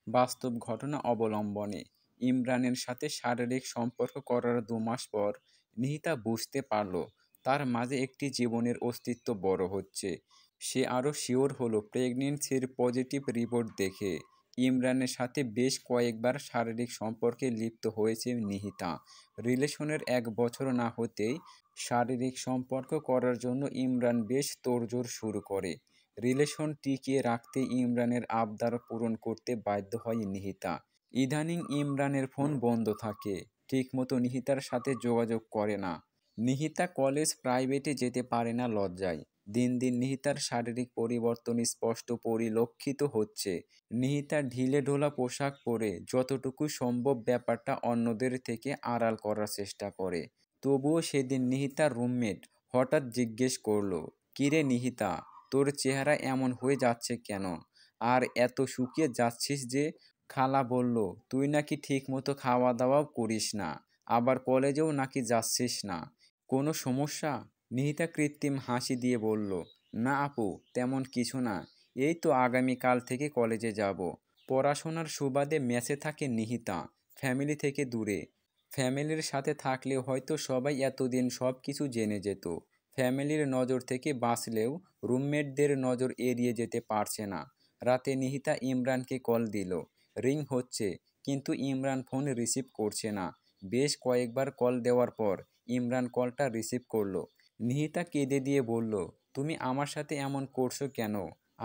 বাস্তব ঘটনা অবলম্বনে ইমরানের সাথে শারীরিক সম্পর্ক করার 2 মাস পর নিহিতা বুঝতে পারল তার মাঝে একটি জীবনের অস্তিত্ব বড় হচ্ছে। সে আরও শিওর হলো প্রেগনেন্সির পজিটিভ রিপোর্ট দেখে। ইমরানের সাথে বেশ কয়েকবার শারীরিক সম্পর্কে লিপ্ত হয়েছে নিহিতা। রিলেশনের 1 বছর না হতেই শারীরিক সম্পর্ক করার জন্য ইমরান বেশ তোড়জোড় শুরু করে। রিলেশন টিকিয়ে রাখতে ইমরানের আবদার পূরণ করতে বাধ্য হয় নিহিতা। ইদানিং ইমরানের ফোন বন্ধ থাকে, ঠিকমতো নিহিতার সাথে যোগাযোগ করে না। নিহিতা কলেজ প্রাইভেটে যেতে পারে না লজ্জায়। দিন দিন নিহিতার শারীরিক পরিবর্তন স্পষ্ট পরিলক্ষিত হচ্ছে। নিহিতা ঢিলেঢালা পোশাক পরে যতটুকু সম্ভব ব্যাপারটা অন্যদের থেকে আড়াল করার চেষ্টা করে। তবুও সেদিন নিহিতার রুমমেট হঠাৎ জিজ্ঞেস করলো, কিরে নিহিতা, তোর চেহারা এমন হয়ে যাচ্ছে কেন? আর এত শুকিয়ে যাচ্ছিস যে? খালা বলল, তুই নাকি ঠিকমতো খাওয়া দাওয়াও করিস না, আবার কলেজেও নাকি যাচ্ছিস না। কোনো সমস্যা? নিহিতা কৃত্রিম হাসি দিয়ে বলল, না আপু, তেমন কিছু না। এই তো আগামীকাল থেকে কলেজে যাব। পড়াশোনার সুবাদে মেসে থাকে নিহিতা, ফ্যামিলি থেকে দূরে। ফ্যামিলির সাথে থাকলে হয়তো সবাই এতদিন সব কিছু জেনে যেত। ফ্যামিলির নজর থেকে বাঁচলেও রুমমেটদের নজর এড়িয়ে যেতে পারছে না। রাতে নিহিতা ইমরানকে কল দিল। রিং হচ্ছে, কিন্তু ইমরান ফোন রিসিভ করছে না। বেশ কয়েকবার কল দেওয়ার পর ইমরান কলটা রিসিভ করলো। নিহিতা কেঁদে দিয়ে বলল, তুমি আমার সাথে এমন করছো কেন?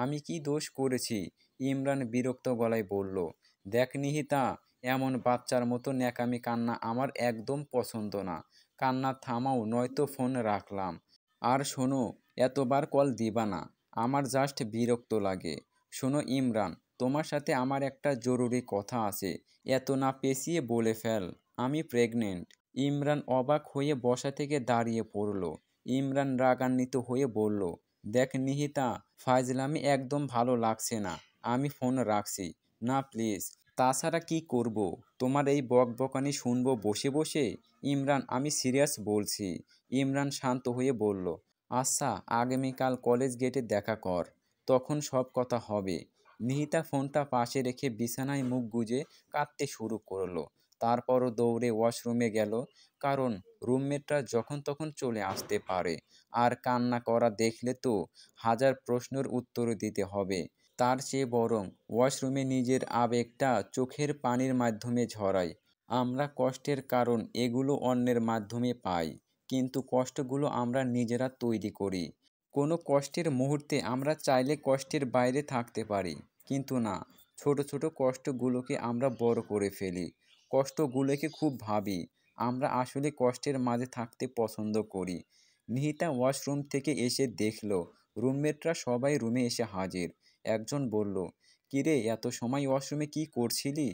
আমি কি দোষ করেছি? ইমরান বিরক্ত গলায় বলল, দেখ নিহিতা, এমন বাচ্চার মতো ন্যাকামি কান্না আমার একদম পছন্দ না। কান্না থামাও, নয়তো ফোন রাখলাম। আর শোনো, এতবার কল দিবা না, আমার জাস্ট বিরক্ত লাগে। শোনো ইমরান, তোমার সাথে আমার একটা জরুরি কথা আছে। এত না পেঁচিয়ে বলে ফেল, আমি প্রেগনেন্ট। ইমরান অবাক হয়ে বসা থেকে দাঁড়িয়ে পড়ল। ইমরান রাগান্বিত হয়ে বলল, দেখ নিহিতা, ফাজলামি একদম ভালো লাগছে না। আমি ফোন রাখছি। না প্লিজ। তাছাড়া কি করব? তোমার এই বকবকানি শুনবো বসে বসে? ইমরান, আমি সিরিয়াস বলছি। ইমরান শান্ত হয়ে বলল, আচ্ছা, আগামীকাল কলেজ গেটে দেখা কর, তখন সব কথা হবে। নিহিতা ফোনটা পাশে রেখে বিছানায় মুখ গুজে কাঁদতে শুরু করলো। তারপরও দৌড়ে ওয়াশরুমে গেল, কারণ রুমমেটরা যখন তখন চলে আসতে পারে। আর কান্না করা দেখলে তো হাজার প্রশ্নের উত্তর দিতে হবে। তার চেয়ে বরং ওয়াশরুমে নিজের আবেগটা চোখের পানির মাধ্যমে ঝরাই। আমরা কষ্টের কারণ এগুলো অন্যের মাধ্যমে পাই, কিন্তু কষ্টগুলো আমরা নিজেরা তৈরি করি। কোনো কষ্টের মুহূর্তে আমরা চাইলে কষ্টের বাইরে থাকতে পারি, কিন্তু না, ছোট ছোট কষ্টগুলোকে আমরা বড় করে ফেলি। কষ্টগুলোকে খুব ভাবি। আমরা আসলে কষ্টের মাঝে থাকতে পছন্দ করি। নিহিতা ওয়াশরুম থেকে এসে দেখল রুমমেটরা সবাই রুমে এসে হাজির। একজন বলল, কিরে, এত সময় ওয়াশরুমে কি করছিলি?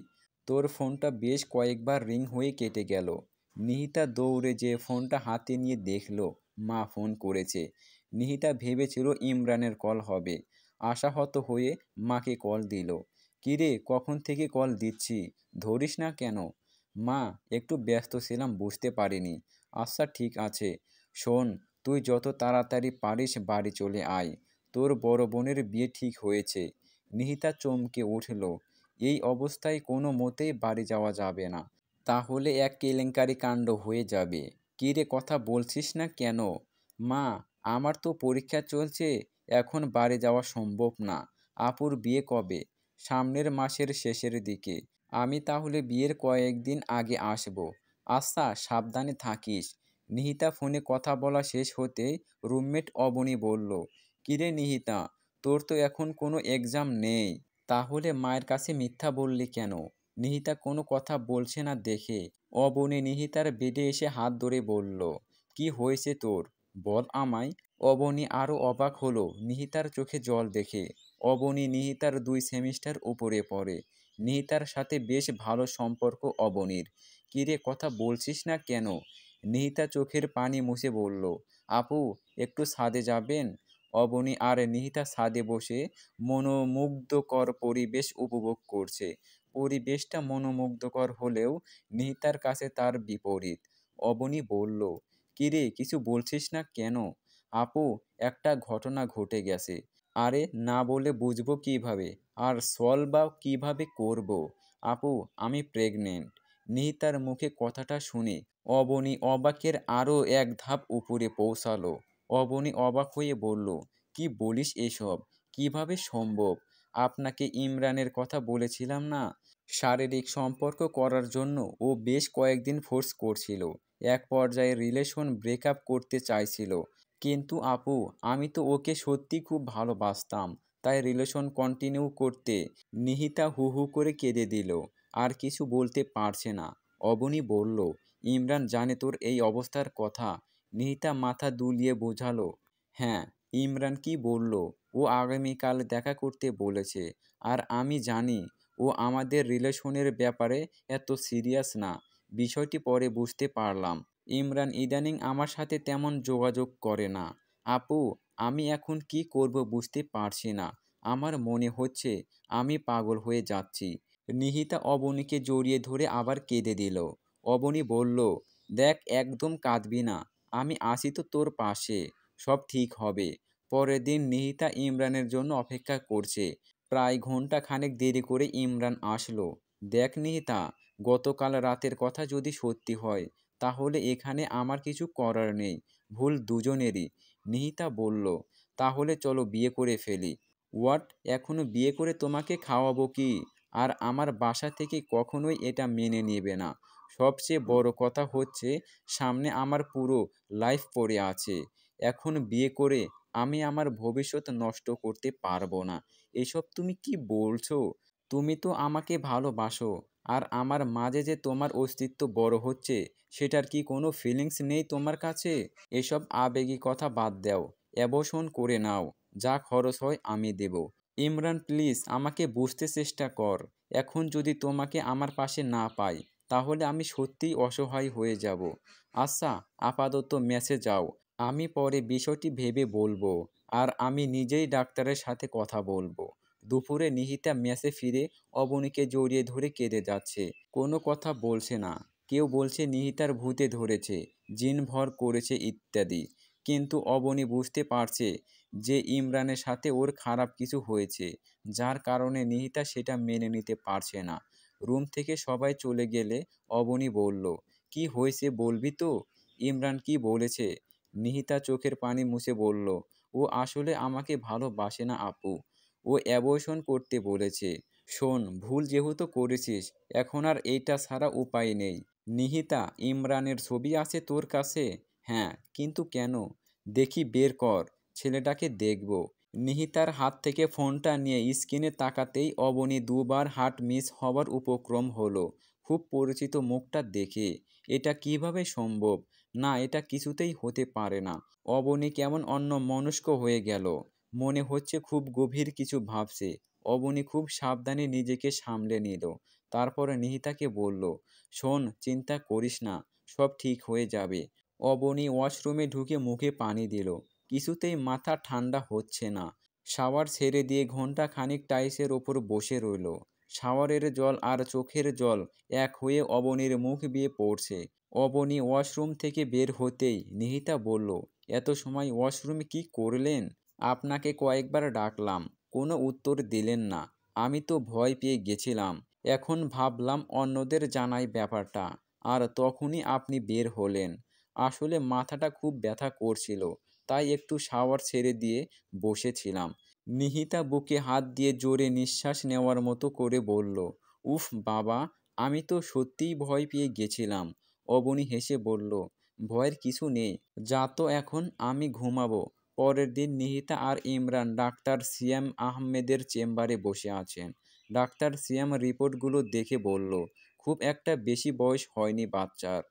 তোর ফোনটা বেশ কয়েকবার রিং হয়ে কেটে গেল। নিহিতা দৌড়ে যেয়ে ফোনটা হাতে নিয়ে দেখল মা ফোন করেছে। নিহিতা ভেবেছিল ইমরানের কল হবে। আশাহত হয়ে মাকে কল দিল। কিরে, কখন থেকে কল দিচ্ছি, ধরিস না কেন? মা, একটু ব্যস্ত ছিলাম, বুঝতে পারিনি। আচ্ছা ঠিক আছে, শোন, তুই যত তাড়াতাড়ি পারিস বাড়ি চলে আয়। তোর বড় বোনের বিয়ে ঠিক হয়েছে। নিহিতা চমকে উঠল। এই অবস্থায় কোনো মতেই বাড়ি যাওয়া যাবে না। তাহলে এক কেলেঙ্কারি কাণ্ড হয়ে যাবে। কী রে, কথা বলছিস না কেন? মা, আমার তো পরীক্ষা চলছে, এখন বাড়ি যাওয়া সম্ভব না। আপুর বিয়ে কবে? সামনের মাসের শেষের দিকে। আমি তাহলে বিয়ের কয়েকদিন আগে আসব। আচ্ছা, সাবধানে থাকিস। নিহিতা ফোনে কথা বলা শেষ হতেই রুমমেট অবনী বলল, কিরে নিহিতা, তোর তো এখন কোনো এক্সাম নেই, তাহলে মায়ের কাছে মিথ্যা বললি কেন? নিহিতা কোনো কথা বলছে না দেখে অবনী নিহিতার বেডে এসে হাত ধরে বলল, কি হয়েছে তোর, বল আমায়। অবনী আরও অবাক হলো নিহিতার চোখে জল দেখে। অবনী নিহিতার 2 সেমিস্টার উপরে পড়ে। নিহিতার সাথে বেশ ভালো সম্পর্ক অবনীর। কিরে, কথা বলছিস না কেন? নিহিতা চোখের পানি মুছে বলল, আপু, একটু ছাদে যাবেন? অবনী আর নিহিতা ছাদে বসে মনোমুগ্ধকর পরিবেশ উপভোগ করছে। পরিবেশটা মনোমুগ্ধকর হলেও নিহিতার কাছে তার বিপরীত। অবনী বলল, কিরে, কিছু বলছিস না কেন? আপু, একটা ঘটনা ঘটে গেছে। আরে না বলে বুঝবো কিভাবে? আর সলভ বা কিভাবে করব? আপু, আমি প্রেগনেন্ট। নিহিতার মুখে কথাটা শুনে অবনী অবাকের আরও এক ধাপ উপরে পৌঁছালো। অবনী অবাক হয়ে বলল, কি বলিস এসব? কিভাবে সম্ভব? আপনাকে ইমরানের কথা বলেছিলাম না? শারীরিক সম্পর্ক করার জন্য ও বেশ কয়েকদিন ফোর্স করছিল। এক পর্যায়ে রিলেশন ব্রেকআপ করতে চাইছিল। কিন্তু আপু, আমি তো ওকে সত্যি খুব ভালোবাসতাম, তাই রিলেশন কন্টিনিউ করতে। নিহিতা হু হু করে কেঁদে দিল। আর কিছু বলতে পারছে না। অবনী বলল, ইমরান জানে তোর এই অবস্থার কথা? নিহিতা মাথা দুলিয়ে বোঝালো, হ্যাঁ। ইমরান কি বলল? ও আগামীকাল দেখা করতে বলেছে। আর আমি জানি ও আমাদের রিলেশনের ব্যাপারে এত সিরিয়াস না। বিষয়টি পরে বুঝতে পারলাম। ইমরান ইদানিং আমার সাথে তেমন যোগাযোগ করে না। আপু, আমি এখন কি করব বুঝতে পারছি না। আমার মনে হচ্ছে আমি পাগল হয়ে যাচ্ছি। নিহিতা অবনীকে জড়িয়ে ধরে আবার কেঁদে দিল। অবনী বলল, দেখ, একদম কাঁদবি না। আমি আছি তো তোর পাশে। সব ঠিক হবে। পরের দিন নিহিতা ইমরানের জন্য অপেক্ষা করছে। প্রায় ঘন্টা খানেক দেরি করে ইমরান আসলো। দেখ নিহিতা, গতকাল রাতের কথা যদি সত্যি হয়, তাহলে এখানে আমার কিছু করার নেই। ভুল দুজনেরই। নিহিতা বলল, তাহলে চলো বিয়ে করে ফেলি। হোয়াট? এখনো বিয়ে করে তোমাকে খাওয়াবো কি? আর আমার বাসা থেকে কখনোই এটা মেনে নেবে না। সবচেয়ে বড় কথা হচ্ছে, সামনে আমার পুরো লাইফ পড়ে আছে। এখন বিয়ে করে আমি আমার ভবিষ্যৎ নষ্ট করতে পারবো না। এসব তুমি কি বলছো? তুমি তো আমাকে ভালোবাসো। আর আমার মাঝে যে তোমার অস্তিত্ব বড় হচ্ছে, সেটার কি কোনো ফিলিংস নেই তোমার কাছে? এসব আবেগী কথা বাদ দাও। অ্যাবর্শন করে নাও। যা খরচ হয় আমি দেব। ইমরান প্লিজ, আমাকে বুঝতে চেষ্টা কর। এখন যদি তোমাকে আমার পাশে না পাই, তাহলে আমি সত্যিই অসহায় হয়ে যাব। আচ্ছা, আপাতত মেসে যাও। আমি পরে বিষয়টি ভেবে বলবো। আর আমি নিজেই ডাক্তারের সাথে কথা বলবো। দুপুরে নিহিতা মেসে ফিরে অবনীকে জড়িয়ে ধরে কেঁদে যাচ্ছে। কোনো কথা বলছে না। কেউ বলছে নিহিতার ভূতে ধরেছে, জিন ভর করেছে ইত্যাদি। কিন্তু অবনী বুঝতে পারছে যে ইমরানের সাথে ওর খারাপ কিছু হয়েছে, যার কারণে নিহিতা সেটা মেনে নিতে পারছে না। রুম থেকে সবাই চলে গেলে অবনী বলল, কি হয়েছে বলবি তো? ইমরান কি বলেছে? নিহিতা চোখের পানি মুছে বলল, ও আসলে আমাকে ভালোবাসে না আপু। ও অ্যাবর্শন করতে বলেছে। শোন, ভুল যেহেতু করেছিস, এখন আর এইটা ছাড়া উপায় নেই। নিহিতা, ইমরানের ছবি আছে তোর কাছে? হ্যাঁ, কিন্তু কেন? দেখি বের কর, ছেলেটাকে দেখব। নিহিতার হাত থেকে ফোনটা নিয়ে স্ক্রিনে তাকাতেই অবনী দুবার হার্ট মিস হবার উপক্রম হলো। খুব পরিচিত মুখটা দেখে। এটা কিভাবে সম্ভব? না, এটা কিছুতেই হতে পারে না। অবনী কেমন অন্যমনস্ক হয়ে গেল। মনে হচ্ছে খুব গভীর কিছু ভাবছে। অবনী খুব সাবধানে নিজেকে সামলে নিল। তারপর নিহিতাকে বলল, শোন, চিন্তা করিস না, সব ঠিক হয়ে যাবে। অবনী ওয়াশরুমে ঢুকে মুখে পানি দিল। কিছুতেই মাথা ঠান্ডা হচ্ছে না। শাওয়ার ছেড়ে দিয়ে ঘন্টা খানিক টাইলসের ওপর বসে রইল। শাওয়ারের জল আর চোখের জল এক হয়ে অবনীর মুখ বেয়ে পড়ছে। অবনী ওয়াশরুম থেকে বের হতেই নিহিতা বলল, এত সময় ওয়াশরুমে কি করলেন? আপনাকে কয়েকবার ডাকলাম, কোনো উত্তর দিলেন না। আমি তো ভয় পেয়ে গেছিলাম। এখন ভাবলাম অন্যদের জানাই ব্যাপারটা। আর তখনই আপনি বের হলেন। আসলে মাথাটা খুব ব্যথা করছিল, তাই একটু শাওয়ার ছেড়ে দিয়ে বসেছিলাম। নিহিতা বুকে হাত দিয়ে জোরে নিঃশ্বাস নেওয়ার মতো করে বলল, উফ বাবা, আমি তো সত্যিই ভয় পেয়ে গেছিলাম। অবনী হেসে বলল, ভয়ের কিছু নেই, যা তো এখন, আমি ঘুমাবো। পরের দিন নিহিতা আর ইমরান ডাক্তার সিয়াম আহমেদের চেম্বারে বসে আছেন। ডাক্তার সিয়াম রিপোর্টগুলো দেখে বলল, খুব একটা বেশি বয়স হয়নি বাচ্চার।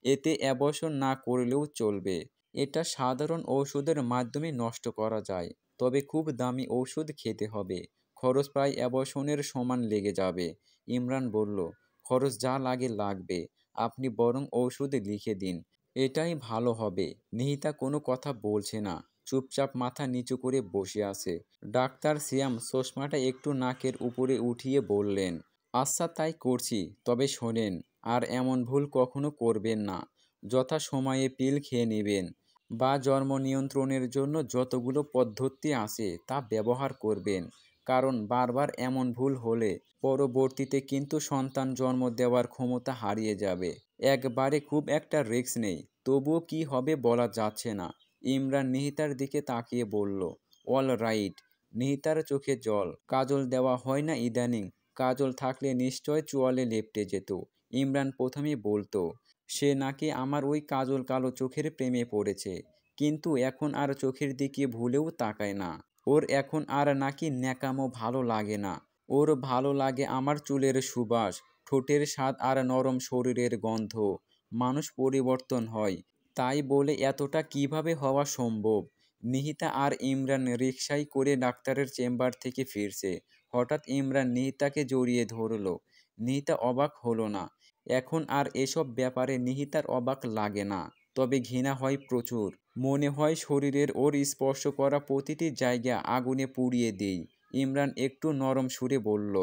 এতে অ্যাবর্শন না করলেও চলবে। এটা সাধারণ ঔষধের মাধ্যমে নষ্ট করা যায়, তবে খুব দামি ঔষধ খেতে হবে। খরচ প্রায় অ্যাবর্শনের সমান লেগে যাবে। ইমরান বলল, খরচ যা লাগে লাগবে, আপনি বরং ঔষধ লিখে দিন, এটাই ভালো হবে। নিহিতা কোনো কথা বলছে না, চুপচাপ মাথা নিচু করে বসে আছে। ডাক্তার সিয়াম চশমাটা একটু নাকের উপরে উঠিয়ে বললেন, আচ্ছা তাই করছি, তবে শোনেন, আর এমন ভুল কখনো করবেন না। যথাসময়ে পিল খেয়ে নেবেন। বা জন্ম নিয়ন্ত্রণের জন্য যতগুলো পদ্ধতি আছে তা ব্যবহার করবেন, কারণ বারবার এমন ভুল হলে পরবর্তীতে কিন্তু সন্তান জন্ম দেওয়ার ক্ষমতা হারিয়ে যাবে। একবারে খুব একটা রিস্ক নেই, তবুও কি হবে বলা যাচ্ছে না। ইমরান নিহিতার দিকে তাকিয়ে বলল, অল রাইট। নিহিতার চোখে জল। কাজল দেওয়া হয় না ইদানিং? কাজল থাকলে নিশ্চয় চোয়ালে লেপ্টে যেত। ইমরান প্রথমেই বলতো সে নাকি আমার ওই কাজল কালো চোখের প্রেমে পড়েছে, কিন্তু এখন আর চোখের দিকে ভুলেও তাকায় না। ওর এখন আর নাকি ন্যাকামো ভালো লাগে না। ওর ভালো লাগে আমার চুলের সুবাস, ঠোঁটের স্বাদ আর নরম শরীরের গন্ধ। মানুষ পরিবর্তন হয়, তাই বলে এতটা কিভাবে হওয়া সম্ভব? নিহিতা আর ইমরান রিকশায় করে ডাক্তারের চেম্বার থেকে ফিরছে। হঠাৎ ইমরান নিহিতাকে জড়িয়ে ধরল। নিহিতা অবাক হলো না। এখন আর এসব ব্যাপারে নিহিতার অবাক লাগে না, তবে ঘৃণা হয় প্রচুর। মনে হয় শরীরের ওর স্পর্শ করা প্রতিটি জায়গা আগুনে পুড়িয়ে দেই। ইমরান একটু নরম সুরে বলল,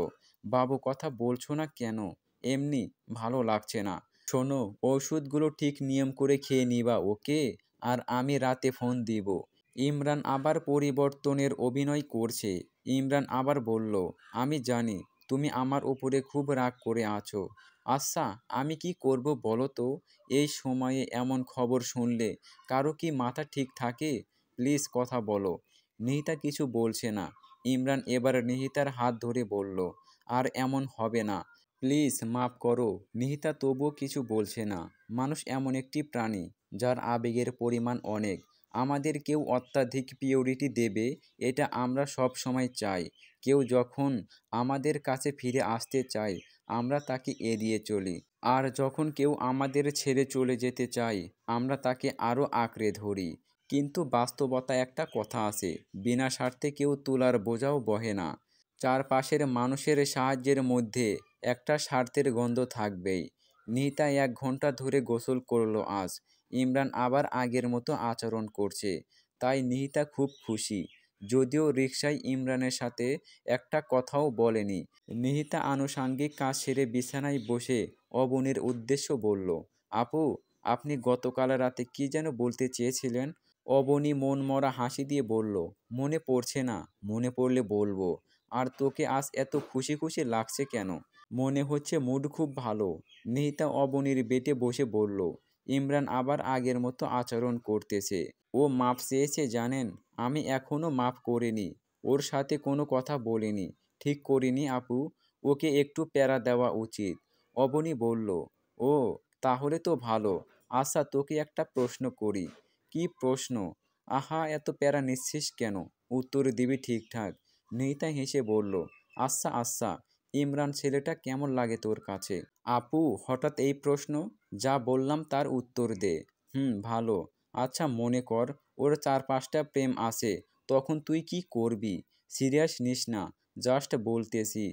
বাবু কথা বলছো না কেন? এমনি, ভালো লাগছে না। শোনো, ওষুধগুলো ঠিক নিয়ম করে খেয়ে নিবা, ওকে? আর আমি রাতে ফোন দিব। ইমরান আবার পরিবর্তনের অভিনয় করছে। ইমরান আবার বলল, আমি জানি তুমি আমার উপরে খুব রাগ করে আছো। আচ্ছা, আমি কি করব বলো তো? এই সময়ে এমন খবর শুনলে কারো কি মাথা ঠিক থাকে? প্লিজ কথা বলো। নিহিতা কিছু বলছে না। ইমরান এবার নিহিতার হাত ধরে বলল, আর এমন হবে না, প্লিজ মাফ করো। নিহিতা তবুও কিছু বলছে না। মানুষ এমন একটি প্রাণী যার আবেগের পরিমাণ অনেক। আমাদের কেউ অত্যাধিক পিওরিটি দেবে, এটা আমরা সব সময় চাই। কেউ যখন আমাদের কাছে ফিরে আসতে চায়, আমরা তাকে এড়িয়ে চলি। আর যখন কেউ আমাদের ছেড়ে চলে যেতে চায়, আমরা তাকে আরও আঁকড়ে ধরি। কিন্তু বাস্তবতা একটা কথা আছে, বিনা স্বার্থে কেউ তুলার বোঝাও বহে না। চারপাশের মানুষের সাহায্যের মধ্যে একটা স্বার্থের গন্ধ থাকবেই। নিতা 1 ঘন্টা ধরে গোসল করলো আজ। ইমরান আবার আগের মতো আচরণ করছে, তাই নিহিতা খুব খুশি। যদিও রিকশায় ইমরানের সাথে একটা কথাও বলেনি। নিহিতা আনুষাঙ্গিক কাজ সেরে বিছানায় বসে অবনীর উদ্দেশ্য বলল, আপু, আপনি গতকাল রাতে কি যেন বলতে চেয়েছিলেন? অবনী মনমরা হাসি দিয়ে বলল, মনে পড়ছে না? মনে পড়লে বলবো। আর তোকে আজ এত খুশি খুশি লাগছে কেন? মনে হচ্ছে মুড খুব ভালো। নিহিতা অবনীর বেটে বসে বলল। ইমরান আবার আগের মতো আচরণ করতেছে। ও মাপ চেয়েছে জানেন? আমি এখনো মাপ করিনি। ওর সাথে কোনো কথা বলিনি। ঠিক করিনি আপু। ওকে একটু প্যারা দেওয়া উচিত। অবনী বলল, ও, তাহলে তো ভালো। আচ্ছা, তোকে একটা প্রশ্ন করি। কি প্রশ্ন? আহা, এত প্যারা নিচ্ছিস কেন? উত্তর দিবি ঠিকঠাক। নিহিতা হেসে বলল, আচ্ছা আচ্ছা, ইমরান ছেলেটা কেমন লাগে তোর কাছে? আপু, হঠাৎ এই প্রশ্ন? যা বললাম তার উত্তর দে। ভালো। আচ্ছা, মনে কর ওর 4-5টা প্রেম আছে, তখন তুই কি করবি? সিরিয়াস নিস না, জাস্ট বলতেছি।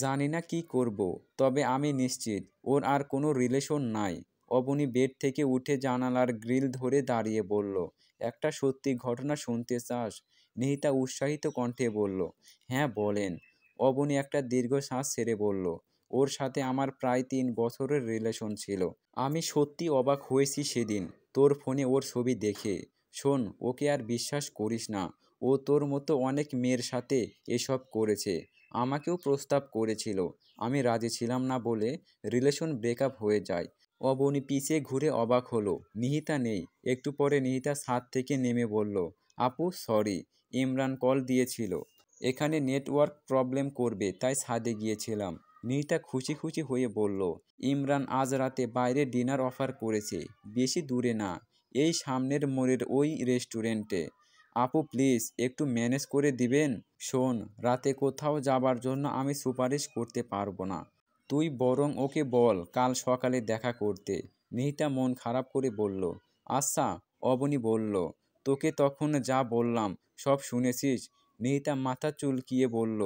জানি না কি করব, তবে আমি নিশ্চিত ওর আর কোনো রিলেশন নাই। অবনী বেড থেকে উঠে জানালার গ্রিল ধরে দাঁড়িয়ে বলল, একটা সত্যি ঘটনা শুনতে চাস? নিহিতা উৎসাহিত কণ্ঠে বলল, হ্যাঁ বলেন। অবনী একটা দীর্ঘশ্বাস ছেড়ে বলল, ওর সাথে আমার প্রায় 3 বছরের রিলেশন ছিল। আমি সত্যি অবাক হয়েছি সেদিন তোর ফোনে ওর ছবি দেখে। শোন, ওকে আর বিশ্বাস করিস না। ও তোর মতো অনেক মেয়ের সাথে এসব করেছে। আমাকেও প্রস্তাব করেছিল, আমি রাজি ছিলাম না বলে রিলেশন ব্রেকআপ হয়ে যায়। অবনী পিছে ঘুরে অবাক হলো, নিহিতা নেই। একটু পরে নিহিতা ছাদ থেকে নেমে বলল, আপু সরি, ইমরান কল দিয়েছিল। এখানে নেটওয়ার্ক প্রবলেম করবে তাই ছাদে গিয়েছিলাম। নিহিতা খুশি খুশি হয়ে বলল, ইমরান আজ রাতে বাইরে ডিনার অফার করেছে, বেশি দূরে না, এই সামনের মোড়ের ওই রেস্টুরেন্টে। আপু প্লিজ একটু ম্যানেজ করে দিবেন? শোন, রাতে কোথাও যাবার জন্য আমি সুপারিশ করতে পারবো না। তুই বরং ওকে বল কাল সকালে দেখা করতে। নিহিতা মন খারাপ করে বলল, আচ্ছা। অবনী বলল, তোকে তখন যা বললাম সব শুনেছিস? নিহিতা মাথা চুলকিয়ে বলল,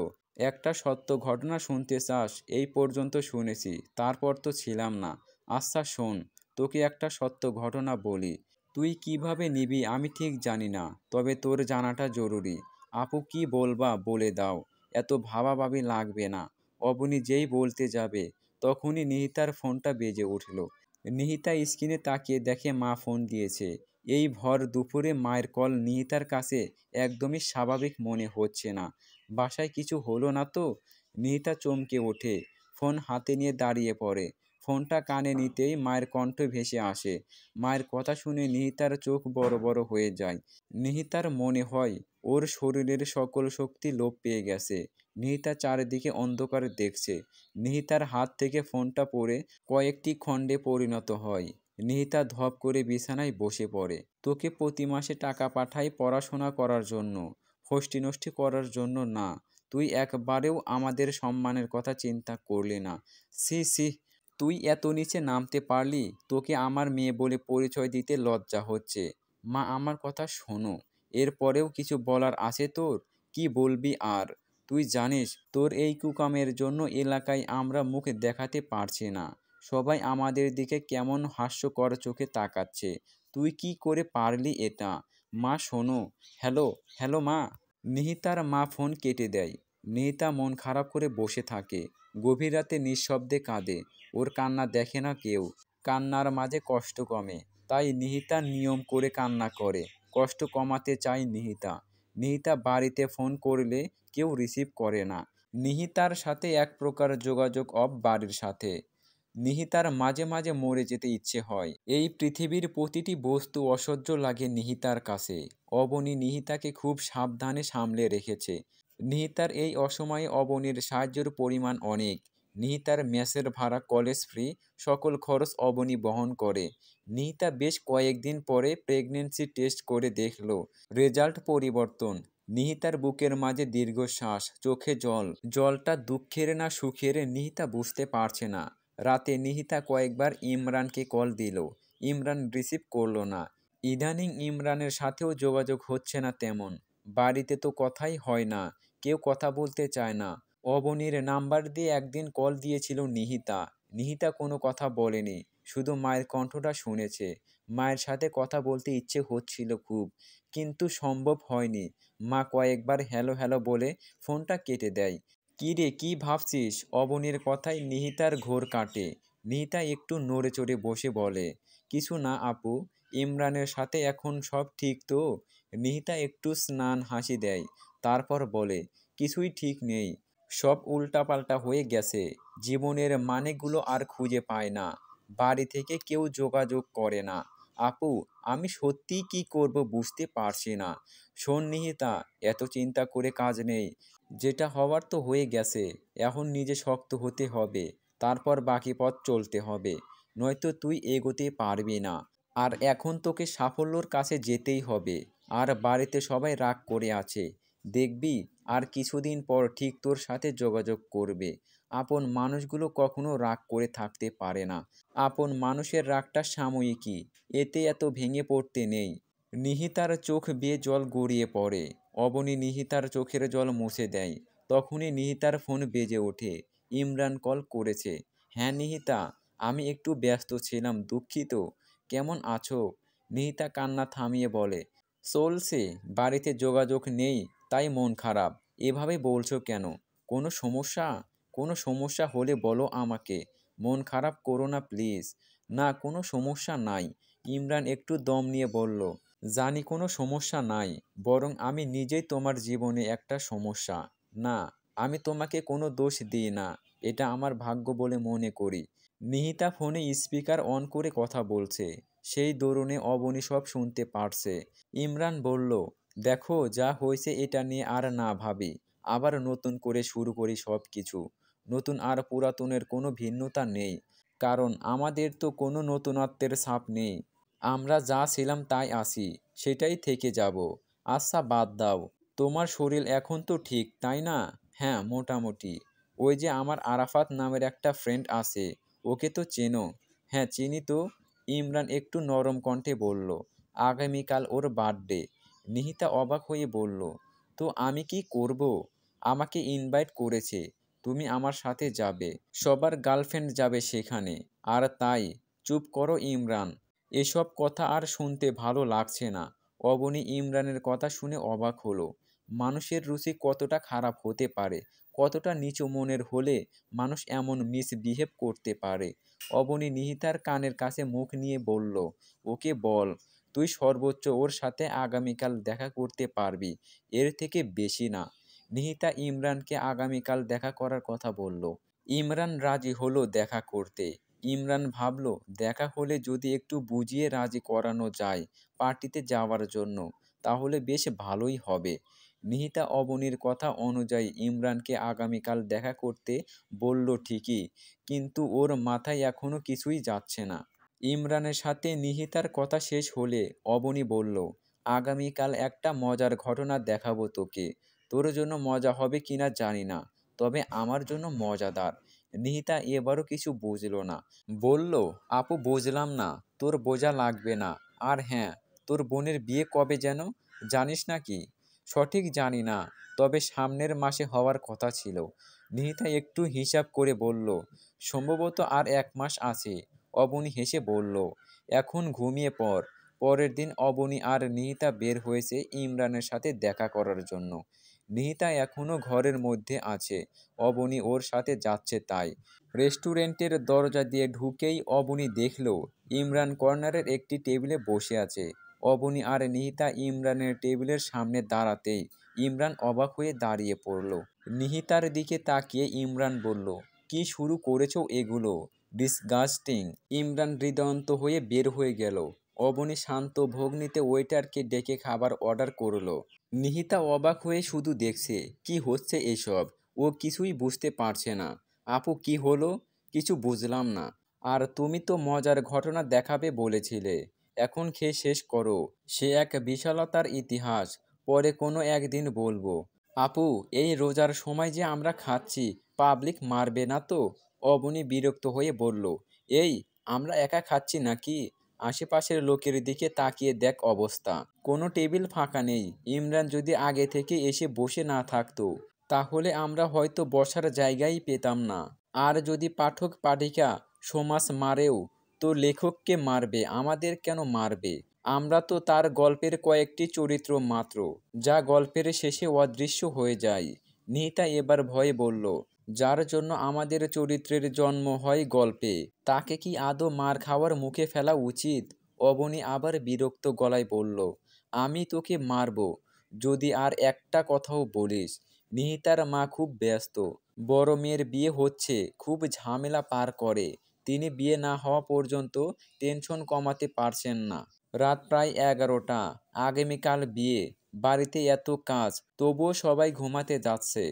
একটা সত্য ঘটনা শুনতে চাস? এই পর্যন্ত শুনেছি, তারপর তো ছিলাম না। আচ্ছা শোন, তোকে একটা সত্য ঘটনা বলি। তুই কিভাবে নিবি আমি ঠিক জানি না, তবে তোর জানাটা জরুরি। আপু কি বলবা বলে দাও, এত ভাবাভাবি লাগবে না। অবনী যেই বলতে যাবে তখনই নিহিতার ফোনটা বেজে উঠল। নিহিতা স্ক্রিনে তাকিয়ে দেখে মা ফোন দিয়েছে। এই ভর দুপুরে মায়ের কল নিহিতার কাছে একদমই স্বাভাবিক মনে হচ্ছে না। বাসায় কিছু হলো না তো? নিহিতা চমকে ওঠে, ফোন হাতে নিয়ে দাঁড়িয়ে পড়ে। ফোনটা কানে নিতেই মায়ের কণ্ঠ ভেসে আসে। মায়ের কথা শুনে নিহিতার চোখ বড় বড় হয়ে যায়। নিহিতার মনে হয় ওর শরীরের সকল শক্তি লোপ পেয়ে গেছে। নিহিতা চারিদিকে অন্ধকার দেখছে। নিহিতার হাত থেকে ফোনটা পড়ে কয়েকটি খণ্ডে পরিণত হয়। নিহিতা ধপ করে বিছানায় বসে পড়ে। তোকে প্রতি মাসে টাকা পাঠাই পড়াশোনা করার জন্য, ফষ্টি নষ্টি করার জন্য না। তুই একবারেও আমাদের সম্মানের কথা চিন্তা করলি না। ছি ছি, তুই এত নিচে নামতে পারলি? তোকে আমার মেয়ে বলে পরিচয় দিতে লজ্জা হচ্ছে। মা, আমার কথা শোনো। এরপরেও কিছু বলার আছে তোর? কি বলবি আর? তুই জানিস তোর এই কুকামের জন্য এলাকায় আমরা মুখ দেখাতে পারছি না। সবাই আমাদের দিকে কেমন হাস্যকর চোখে তাকাচ্ছে। তুই কি করে পারলি এটা? মা শোনো। হ্যালো, হ্যালো মা। নিহিতার মা ফোন কেটে দেয়। নিহিতা মন খারাপ করে বসে থাকে। গভীর রাতে নিঃশব্দে কাঁদে। ওর কান্না দেখে না কেউ। কান্নার মাঝে কষ্ট কমে। তাই নিহিতা নিয়ম করে কান্না করে। কষ্ট কমাতে চায় নিহিতা। নিহিতা বাড়িতে ফোন করলে কেউ রিসিভ করে না। নিহিতার সাথে এক প্রকার যোগাযোগ অফ বাড়ির সাথে। নিহিতার মাঝে মাঝে মরে যেতে ইচ্ছে হয়। এই পৃথিবীর প্রতিটি বস্তু অসহ্য লাগে নিহিতার কাছে। অবনী নিহিতাকে খুব সাবধানে সামলে রেখেছে। নিহিতার এই অসময়ে অবনীর সাহায্যের পরিমাণ অনেক। নিহিতার মেসের ভাড়া, কলেজ ফ্রি, সকল খরচ অবনী বহন করে। নিহিতা বেশ কয়েকদিন পরে প্রেগনেন্সি টেস্ট করে দেখল, রেজাল্ট পরিবর্তন। নিহিতার বুকের মাঝে দীর্ঘশ্বাস, চোখে জল। জলটা দুঃখের না সুখের নিহিতা বুঝতে পারছে না। রাতে নিহিতা কয়েকবার ইমরানকে কল দিল। ইমরান রিসিভ করল না। ইদানিং ইমরানের সাথেও যোগাযোগ হচ্ছে না তেমন। বাড়িতে তো কথাই হয় না, কেউ কথা বলতে চায় না। অবনীর নাম্বার দিয়ে একদিন কল দিয়েছিল নিহিতা। নিহিতা কোনো কথা বলেনি, শুধু মায়ের কণ্ঠটা শুনেছে। মায়ের সাথে কথা বলতে ইচ্ছে হচ্ছিল খুব, কিন্তু সম্ভব হয়নি। মা কয়েকবার হ্যালো হ্যালো বলে ফোনটা কেটে দেয়। কী রে, কী ভাবছিস? অবনীর কথায় নিহিতার ঘোর কাটে। নিহিতা একটু নড়ে চড়ে বসে বলে, কিছু না আপু। ইমরানের সাথে এখন সব ঠিক তো? নিহিতা একটু স্নান হাসি দেয়। তারপর বলে, কিছুই ঠিক নেই। সব উল্টাপাল্টা হয়ে গেছে। জীবনের মানেগুলো আর খুঁজে পায় না। বাড়ি থেকে কেউ যোগাযোগ করে না। আপু, আমি সত্যিই কী করব বুঝতে পারছি না। শোন নিহিতা, এত চিন্তা করে কাজ নেই। যেটা হওয়ার তো হয়ে গেছে। এখন নিজে শক্ত হতে হবে। তারপর বাকি পথ চলতে হবে। নয়তো তুই এগোতে পারবি না। আর এখন তোকে সাফল্যর কাছে যেতেই হবে। আর বাড়িতে সবাই রাগ করে আছে। দেখবি আর কিছুদিন পর ঠিক তোর সাথে যোগাযোগ করবে। আপন মানুষগুলো কখনো রাগ করে থাকতে পারে না। আপন মানুষের রাগটা সাময়িকই, এতে এত ভেঙে পড়তে নেই। নিহিতার চোখ বেয়ে জল গড়িয়ে পড়ে। অবনী নিহিতার চোখের জল মুছে দেয়। তখনই নিহিতার ফোন বেজে ওঠে। ইমরান কল করেছে। হ্যাঁ নিহিতা, আমি একটু ব্যস্ত ছিলাম, দুঃখিত। কেমন আছো? নিহিতা কান্না থামিয়ে বলে, চলছে। বাড়িতে যোগাযোগ নেই তাই মন খারাপ। এভাবে বলছো কেন? কোনো সমস্যা? কোনো সমস্যা হলে বলো আমাকে। মন খারাপ করো না প্লিজ। না, কোনো সমস্যা নাই। ইমরান একটু দম নিয়ে বলল, জানি কোনো সমস্যা নাই, বরং আমি নিজেই তোমার জীবনে একটা সমস্যা। না, আমি তোমাকে কোনো দোষ দিই না। এটা আমার ভাগ্য বলে মনে করি। নিহিতা ফোনে স্পিকার অন করে কথা বলছে। সেই দরুনে অবনী সব শুনতে পারছে। ইমরান বলল, দেখো যা হয়েছে এটা নিয়ে আর না ভাবি। আবার নতুন করে শুরু করি সব কিছু। নতুন আর পুরাতনের কোনো ভিন্নতা নেই। কারণ আমাদের তো কোনো নতুনত্বের ছাপ নেই। আমরা যা ছিলাম তাই আছি, সেটাই থেকে যাব। আচ্ছা বাদ দাও। তোমার শরীর এখন তো ঠিক, তাই না? হ্যাঁ, মোটামুটি। ওই যে আমার আরাফাত নামের একটা ফ্রেন্ড আছে, ওকে তো চেনো? হ্যাঁ চিনি তো। ইমরান একটু নরম কণ্ঠে বলল, আগামীকাল ওর বার্থডে। নিহিতা অবাক হয়ে বলল, তো আমি কি করব? আমাকে ইনভাইট করেছে, তুমি আমার সাথে যাবে। সবার গার্লফ্রেন্ড যাবে সেখানে। আর তাই। চুপ করো ইমরান। এসব কথা আর শুনতে ভালো লাগছে না। অবনী ইমরানের কথা শুনে অবাক হলো। মানুষের রুচি কতটা খারাপ হতে পারে, কতটা নিচু মনের হলে মানুষ এমন মিসবিহেভ করতে পারে। অবনী নিহিতার কানের কাছে মুখ নিয়ে বলল, ওকে বল, তুই সর্বোচ্চ ওর সাথে আগামীকাল দেখা করতে পারবি, এর থেকে বেশি না। নিহিতা ইমরানকে আগামীকাল দেখা করার কথা বলল। ইমরান রাজি হলো দেখা করতে। ইমরান ভাবল, দেখা হলে যদি একটু বুঝিয়ে রাজি করানো যায় পার্টিতে যাওয়ার জন্য, তাহলে বেশ ভালোই হবে। নিহিতা অবনীর কথা অনুযায়ী ইমরানকে আগামীকাল দেখা করতে বলল ঠিকই, কিন্তু ওর মাথায় এখনো কিছুই যাচ্ছে না। ইমরানের সাথে নিহিতার কথা শেষ হলে অবনী বলল, আগামীকাল একটা মজার ঘটনা দেখাবো তোকে। তোর জন্য মজা হবে কিনা জানি না, তবে আমার জন্য মজাদার। নিহিতা এবারও কিছু বুঝল না। বলল, আপু বুঝলাম না, তোর বোঝা লাগবে না। আর হ্যাঁ, তোর বোনের বিয়ে কবে যেন, জানিস নাকি? সঠিক জানি না, তবে সামনের মাসে হওয়ার কথা ছিল। নিহিতা একটু হিসাব করে বলল, সম্ভবত আর 1 মাস আছে। অবনী হেসে বলল, এখন ঘুমিয়ে পড়। পরের দিন অবনী আর নিহিতা বের হয়েছে ইমরানের সাথে দেখা করার জন্য। নিহিতা এখনো ঘরের মধ্যে আছে, অবনী ওর সাথে যাচ্ছে তাই। রেস্টুরেন্টের দরজা দিয়ে ঢুকেই অবনী দেখল ইমরান কর্নারের একটি টেবিলে বসে আছে। অবনী আর নিহিতা ইমরানের টেবিলের সামনে দাঁড়াতেই ইমরান অবাক হয়ে দাঁড়িয়ে পড়ল। নিহিতার দিকে তাকিয়ে ইমরান বলল, কি শুরু করেছো এগুলো? ডিসগাস্টিং। ইমরান হৃদয়ন্ত হয়ে বের হয়ে গেল। অবনী শান্ত ভঙ্গিতে ওয়েটারকে ডেকে খাবার অর্ডার করলো। নিহিতা অবাক হয়ে শুধু দেখছে, কি হচ্ছে এসব। ও কিছুই বুঝতে পারছে না। আপু কি হলো? কিছু বুঝলাম না। আর তুমি তো মজার ঘটনা দেখাবে বলেছিলে, এখন খেয়ে শেষ করো। সে এক বিশালতার ইতিহাস, পরে কোনো একদিন বলবো। আপু, এই রোজার সময় যে আমরা খাচ্ছি, পাবলিক মারবে না তো? অবনী বিরক্ত হয়ে বলল, এই, আমরা একা খাচ্ছি নাকি? আশেপাশের লোকের দিকে তাকিয়ে দেখ অবস্থা। কোনো টেবিল ফাঁকা নেই। ইমরান যদি আগে থেকে এসে বসে না থাকতো, তাহলে আমরা হয়তো বসার জায়গাই পেতাম না। আর যদি পাঠক পাঠিকা সমাজ মারেও, তো লেখককে মারবে, আমাদের কেন মারবে? আমরা তো তার গল্পের কয়েকটি চরিত্র মাত্র, যা গল্পের শেষে অদৃশ্য হয়ে যায়। নিহিতা এবার ভয়ে বলল, যার জন্য আমাদের চরিত্রের জন্ম হয় গল্পে, তাকে কি আদৌ মার খাওয়ার মুখে ফেলা উচিত? অবনী আবার বিরক্ত গলায় বলল, আমি তোকে মারব যদি আর একটা কথাও বলিস। নিহিতার মা খুব ব্যস্ত, বড় মেয়ের বিয়ে হচ্ছে, খুব ঝামেলা পার করে। তিনি বিয়ে না হওয়া পর্যন্ত টেনশন কমাতে পারছেন না। রাত প্রায় 11টা, আগামীকাল বিয়ে, বাড়িতে এত কাজ, তবুও সবাই ঘুমাতে যাচ্ছে।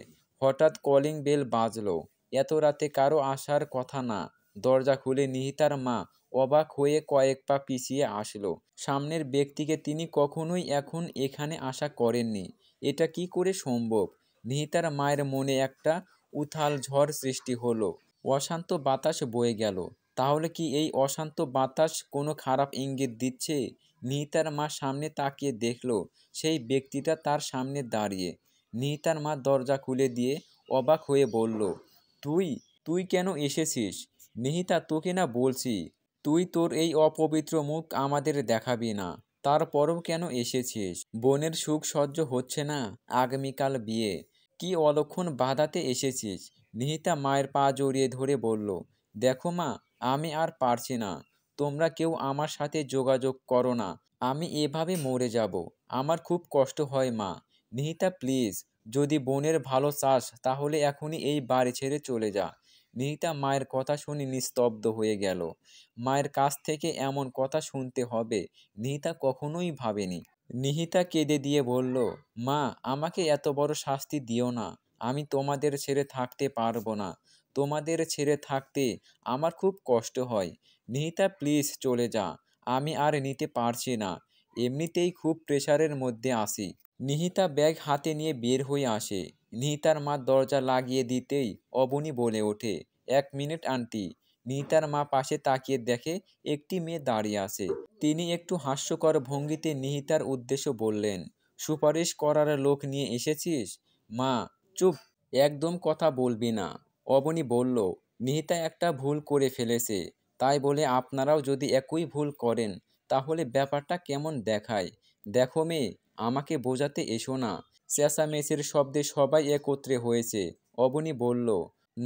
হঠাৎ কলিং বেল বাজলো। এত রাতে কারো আসার কথা না। দরজা খুলে নিহিতার মা অবাক হয়ে কয়েক পা পিছিয়ে আসলো। সামনের ব্যক্তিকে তিনি কখনোই এখন এখানে আশা করেননি। এটা কি করে সম্ভব? নিহিতার মায়ের মনে একটা উথাল ঝড় সৃষ্টি হলো। অশান্ত বাতাস বয়ে গেল। তাহলে কি এই অশান্ত বাতাস কোনো খারাপ ইঙ্গিত দিচ্ছে? নিহিতার মা সামনে তাকিয়ে দেখল সেই ব্যক্তিটা তার সামনে দাঁড়িয়ে। নিহিতার মা দরজা খুলে দিয়ে অবাক হয়ে বলল, তুই তুই কেন এসেছিস? নিহিতা, তোকে না বলছি তুই তোর এই অপবিত্র মুখ আমাদের দেখাবি না, তারপরও কেন এসেছিস? বোনের সুখ সহ্য হচ্ছে না, আগামীকাল বিয়ে, কি অলক্ষণ বাধাতে এসেছিস? নিহিতা মায়ের পা জড়িয়ে ধরে বলল, দেখো মা, আমি আর পারছি না। তোমরা কেউ আমার সাথে যোগাযোগ করো না। আমি এভাবে মরে যাব। আমার খুব কষ্ট হয় মা। নিহিতা প্লিজ, যদি বোনের ভালো চাস তাহলে এখনই এই বাড়ি ছেড়ে চলে যা। নিহিতা মায়ের কথা শুনে নিস্তব্ধ হয়ে গেল। মায়ের কাছ থেকে এমন কথা শুনতে হবে নিহিতা কখনোই ভাবেনি। নিহিতা কেঁদে দিয়ে বলল, মা, আমাকে এত বড় শাস্তি দিও না। আমি তোমাদের ছেড়ে থাকতে পারবো না। তোমাদের ছেড়ে থাকতে আমার খুব কষ্ট হয়। নিহিতা প্লিজ চলে যা। আমি আর নিতে পারছি না। এমনিতেই খুব প্রেশারের মধ্যে আছি। নিহিতা ব্যাগ হাতে নিয়ে বের হয়ে আসে। নিহিতার মা দরজা লাগিয়ে দিতেই অবনী বলে ওঠে, 1 মিনিট আন্টি। নিহিতার মা পাশে তাকিয়ে দেখে একটি মেয়ে দাঁড়িয়ে আছে। তিনি একটু হাস্যকর ভঙ্গিতে নিহিতার উদ্দেশ্য বললেন, সুপারিশ করার লোক নিয়ে এসেছিস? মা, চুপ, একদম কথা বলবি না। অবনী বলল, নিহিতা একটা ভুল করে ফেলেছে, তাই বলে আপনারাও যদি একই ভুল করেন তাহলে ব্যাপারটা কেমন দেখায়। দেখো মেয়ে, আমাকে বোঝাতে এসো না। চেঁচামেচির শব্দে সবাই একত্রে হয়েছে। অবনী বলল,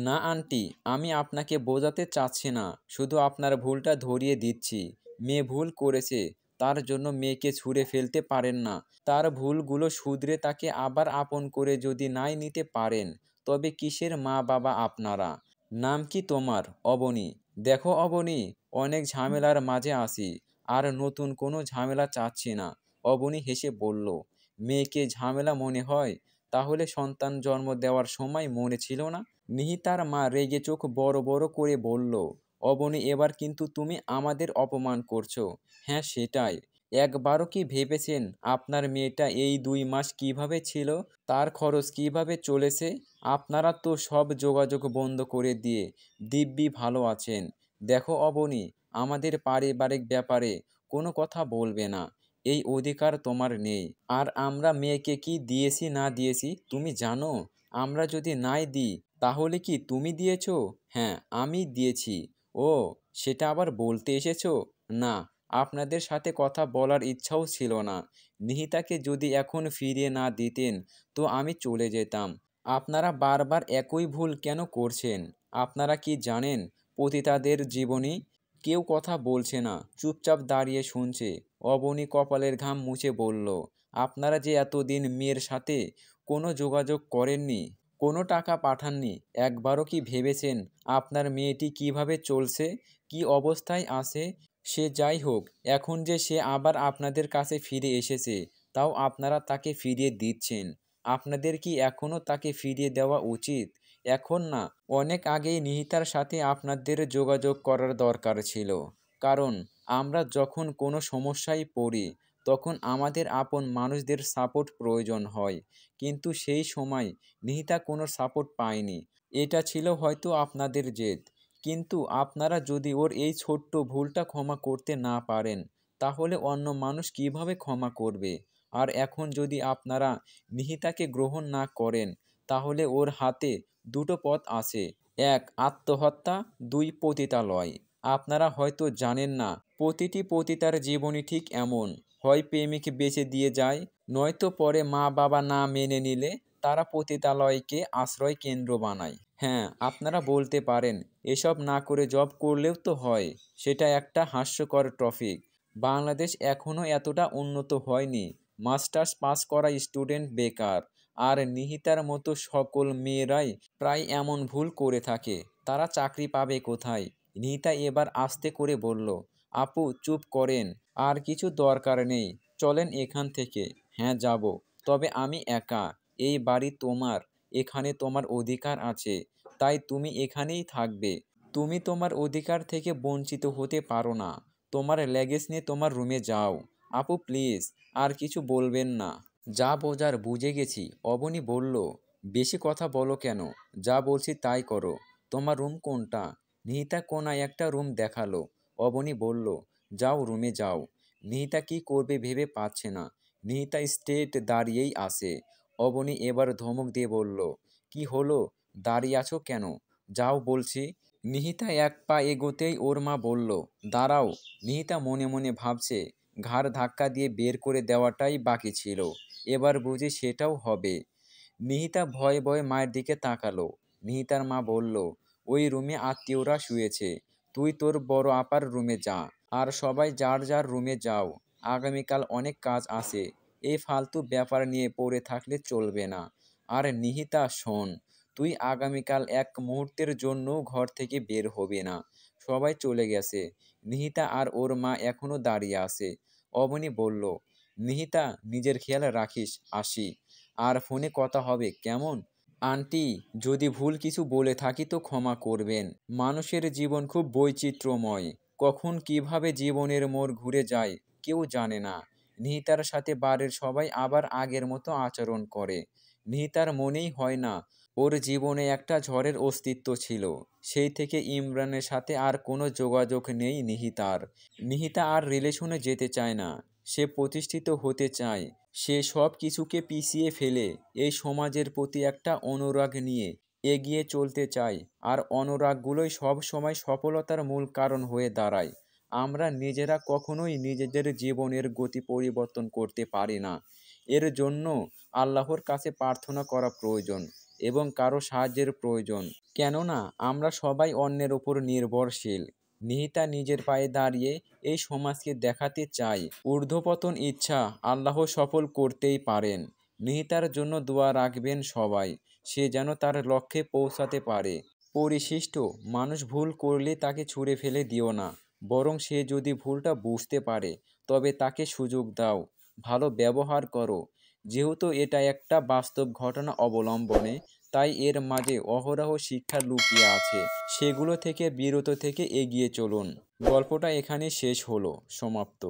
না আন্টি, আমি আপনাকে বোঝাতে চাচ্ছি না, শুধু আপনার ভুলটা ধরিয়ে দিচ্ছি। মেয়ে ভুল করেছে, তার জন্য মেয়েকে ছুঁড়ে ফেলতে পারেন না। তার ভুলগুলো শুধরে তাকে আবার আপন করে যদি নাই নিতে পারেন, তবে কিসের মা-বাবা আপনারা? নাম কি তোমার? অবনী। দেখো অবনী, অনেক ঝামেলার মাঝে আছি, আর নতুন কোনো ঝামেলা চাচ্ছি না। অবনী হেসে বলল, মেয়েকে ঝামেলা মনে হয়? তাহলে সন্তান জন্ম দেওয়ার সময় মনে ছিল না? নিহিতার মা রেগে চোখ বড় বড় করে বলল, অবনী এবার কিন্তু তুমি আমাদের অপমান করছো। হ্যাঁ সেটাই। একবারও কি ভেবেছেন আপনার মেয়েটা এই 2 মাস কিভাবে ছিল? তার খরচ কিভাবে চলেছে? আপনারা তো সব যোগাযোগ বন্ধ করে দিয়ে দিব্যি ভালো আছেন। দেখো অবনী, আমাদের পারিবারিক ব্যাপারে কোনো কথা বলবে না। এই অধিকার তোমার নেই। আর আমরা মেয়েকে কি দিয়েছি না দিয়েছি তুমি জানো? আমরা যদি নাই দিই তাহলে কি তুমি দিয়েছো? হ্যাঁ, আমি দিয়েছি। ও, সেটা আবার বলতে এসেছো? না, আপনাদের সাথে কথা বলার ইচ্ছাও ছিল না। নিহিতাকে যদি এখন ফিরিয়ে না দিতেন তো আমি চলে যেতাম। আপনারা বারবার একই ভুল কেন করছেন? আপনারা কি জানেন পতিতাদের জীবনী? কেউ কথা বলছে না, চুপচাপ দাঁড়িয়ে শুনছে। অবনী কপালের ঘাম মুছে বলল, আপনারা যে এতদিন মেয়ের সাথে কোনো যোগাযোগ করেননি, কোনো টাকা পাঠাননি, একবারও কি ভেবেছেন আপনার মেয়েটি কিভাবে চলছে, কি অবস্থায় আছে? সে যাই হোক, এখন যে সে আবার আপনাদের কাছে ফিরে এসেছে, তাও আপনারা তাকে ফিরিয়ে দিচ্ছেন। আপনাদের কি এখনও তাকে ফিরিয়ে দেওয়া উচিত? এখন না, অনেক আগেই নিহিতার সাথে আপনাদের যোগাযোগ করার দরকার ছিল। কারণ আমরা যখন কোনো সমস্যায় পড়ি তখন আমাদের আপন মানুষদের সাপোর্ট প্রয়োজন হয়। কিন্তু সেই সময় নিহিতা কোনো সাপোর্ট পায়নি। এটা ছিল হয়তো আপনাদের জেদ। কিন্তু আপনারা যদি ওর এই ছোট্ট ভুলটা ক্ষমা করতে না পারেন, তাহলে অন্য মানুষ কিভাবে ক্ষমা করবে? আর এখন যদি আপনারা নিহিতাকে গ্রহণ না করেন, তাহলে ওর হাতে দুটো পথ আছে। এক আত্মহত্যা, দুই পতিতালয়। আপনারা হয়তো জানেন না, প্রতিটি পতিতার জীবনই ঠিক এমন। হয় প্রেমিক বেঁচে দিয়ে যায়, নয়তো পরে মা-বাবা না মেনে নিলে তারা পতিতালয়কে আশ্রয় কেন্দ্র বানায়। হ্যাঁ, আপনারা বলতে পারেন, এসব না করে জব করলেও তো হয়। সেটা একটা হাস্যকর টপিক। বাংলাদেশ এখনও এতটা উন্নত হয়নি। মাস্টার্স পাস করা স্টুডেন্ট বেকার। আর নিহিতার মতো সকল মেয়েরাই প্রায় এমন ভুল করে থাকে। তারা চাকরি পাবে কোথায়? নিহিতা এবার আস্তে করে বলল, আপু চুপ করেন, আর কিছু দরকার নেই, চলেন এখান থেকে। হ্যাঁ যাব, তবে আমি একা। এই বাড়ি তোমার, এখানে তোমার অধিকার আছে, তাই তুমি এখানেই থাকবে। তুমি তোমার অধিকার থেকে বঞ্চিত হতে পারো না। তোমার লাগেজ নিয়ে তোমার রুমে যাও। আপু প্লিজ, আর কিছু বলবেন না। যা বোঝার বুঝে গেছি। অবনী বলল, বেশি কথা বলো কেন? যা বলছি তাই করো। তোমার রুম কোনটা? নিহিতা কোনায় একটা রুম দেখালো। অবনী বলল, যাও রুমে যাও। নিহিতা কি করবে ভেবে পাচ্ছে না। নিহিতা স্ট্রেট দাঁড়িয়েই আছে। অবনী এবার ধমক দিয়ে বলল, কি হলো? দাঁড়িয়ে আছো কেন? যাও বলছি। নিহিতা এক পা এগোতেই ওর মা বলল, দাঁড়াও। নিহিতা মনে মনে ভাবছে, ঘাড় ধাক্কা দিয়ে বের করে দেওয়াটাই বাকি ছিল। এবার বুঝি সেটাও হবে। নিহিতা ভয়ে ভয়ে মায়ের দিকে তাকালো। নিহিতার মা বলল, ওই রুমে আত্মীয়রা শুয়েছে। তুই তোর বড় আপার রুমে যা। আর সবাই যার যার রুমে যাও। আগামীকাল অনেক কাজ আছে। এই ফালতু ব্যাপার নিয়ে পড়ে থাকলে চলবে না। আর নিহিতা শোন, তুই আগামীকাল এক মুহূর্তের জন্যও ঘর থেকে বের হবি না। সবাই চলে গেছে। নিহিতা আর ওর মা এখনো দাঁড়িয়ে আছে। অবনী বলল, নিহিতা নিজের খেয়াল রাখিস, আসি। আর ফোনে কথা হবে কেমন? আন্টি, যদি ভুল কিছু বলে থাকি তো ক্ষমা করবেন। মানুষের জীবন খুব বৈচিত্র্যময়। কখন কিভাবে জীবনের মোড় ঘুরে যায় কেউ জানে না। নিহিতার সাথে বাড়ির সবাই আবার আগের মতো আচরণ করে। নিহিতার মনেই হয় না ওর জীবনে একটা ঝড়ের অস্তিত্ব ছিল। সেই থেকে ইমরানের সাথে আর কোনো যোগাযোগ নেই নিহিতার। নিহিতা আর রিলেশনে যেতে চায় না। সে প্রতিষ্ঠিত হতে চায়। সে সব কিছুকে পিছিয়ে ফেলে এই সমাজের প্রতি একটা অনুরাগ নিয়ে এগিয়ে চলতে চায়। আর অনুরাগগুলোই সব সময় সফলতার মূল কারণ হয়ে দাঁড়ায়। আমরা নিজেরা কখনোই নিজেদের জীবনের গতি পরিবর্তন করতে পারি না। এর জন্য আল্লাহর কাছে প্রার্থনা করা প্রয়োজন এবং কারো সাহায্যের প্রয়োজন। কেননা আমরা সবাই অন্যের উপর নির্ভরশীল। নিহিতা নিজের পায়ে দাঁড়িয়ে এই সমাজকে দেখাতে চায় ঊর্ধ্বপতন ইচ্ছা আল্লাহ সফল করতেই পারেন। নিহিতার জন্য দোয়া রাখবেন সবাই, সে যেন তার লক্ষ্যে পৌঁছাতে পারে। পরিশিষ্ট, মানুষ ভুল করলে তাকে ছুঁড়ে ফেলে দিও না, বরং সে যদি ভুলটা বুঝতে পারে তবে তাকে সুযোগ দাও, ভালো ব্যবহার করো। যেহেতু এটা একটা বাস্তব ঘটনা অবলম্বনে, তাই এর মাঝে অহরহ শিক্ষা লুকিয়ে আছে, সেগুলো থেকে বিরত থেকে এগিয়ে চলুন। গল্পটা এখানে শেষ হলো, সমাপ্ত।